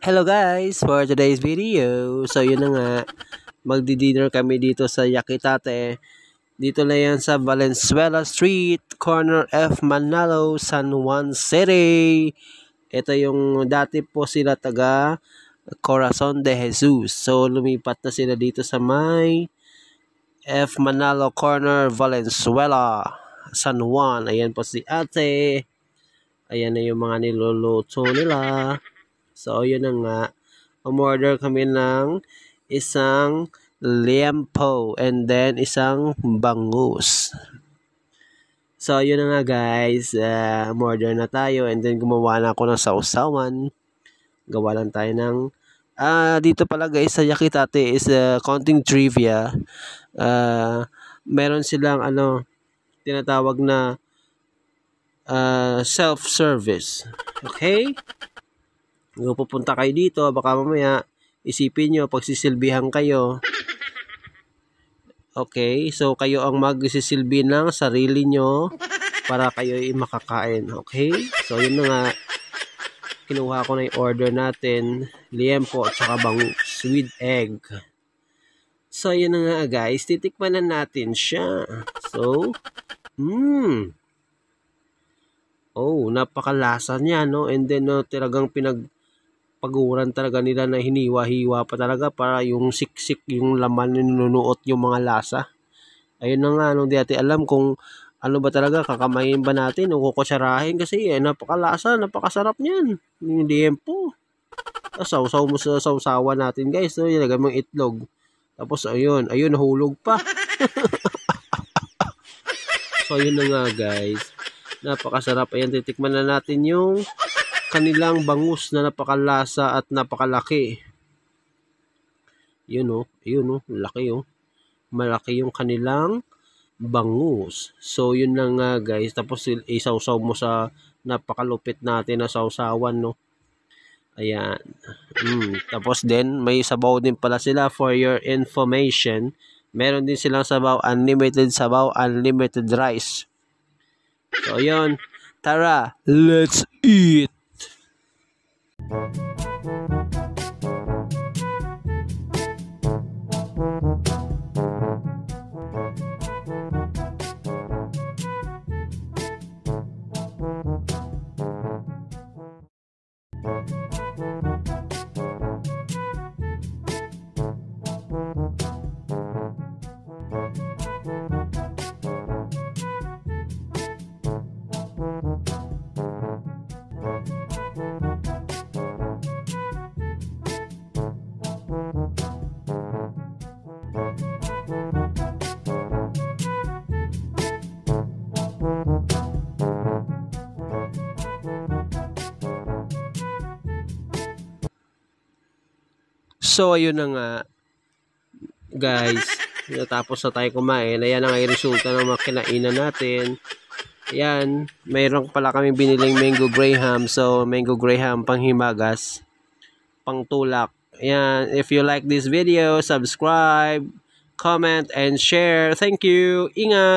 Hello guys, for today's video. So yun na nga, magdi-dinner kami dito sa Yakitate. Dito na yan sa Valenzuela Street, corner F. Manalo, San Juan City. Ito yung dati po sila taga Corazon de Jesus. So lumipat na sila dito sa may F. Manalo corner, Valenzuela, San Juan. Ayan po si ate. Ayan na yung mga niluluto nila. So, yun na nga. Umorder kami ng isang liempo and then isang bangus. So, yun na nga guys. Umorder na tayo and then gumawa na ako ng sausawan. Gawa lang tayo ng... dito pala guys sa Yakitate is konting trivia. Meron silang tinatawag na self-service. Okay? Kung pupunta kayo dito, baka mamaya isipin nyo, pagsisilbihan kayo. Okay, so kayo ang magsisilbi ng sarili nyo para kayo ay makakain. Okay, so yun na nga. Kinuha ko na yung order natin. Liempo at saka bangus with egg. So yun na nga guys, titikman na natin siya. So, oh, napakalasa niya, no? And then, talagang paguran talaga nila na hiniwa-hiwa pa talaga para yung siksik, yung laman ninunuot yung mga lasa. Ayun na nga, di natin alam kung ano ba talaga, kakamayin ba natin o kukutsarahin kasi napakalasa, napakasarap niyan. Yung liempo. Sausaw mo sa sausawan natin guys, so ilagay mong itlog. Tapos ayun, nahulog pa. So ayun na nga guys, napakasarap. Ayan, titikman na natin yung kanilang bangus na napakalasa at napakalaki. Yun laki Malaki yung kanilang bangus. So yun na nga guys, tapos isawsaw mo sa napakalupit natin na sausawan, no. Ayan. Tapos din may sabaw din pala sila for your information. Meron din silang sabaw, unlimited sabaw, unlimited rice. So yun, tara, let's eat. So, ayun na nga, guys. Natapos na tayo kumain. Ayan ang resulta ng mga kinainan natin. Ayan, mayroon pala kami biniling mango graham. So, mango graham panghimagas, pangtulak. Ayan, if you like this video, subscribe, comment, and share. Thank you. Ingat!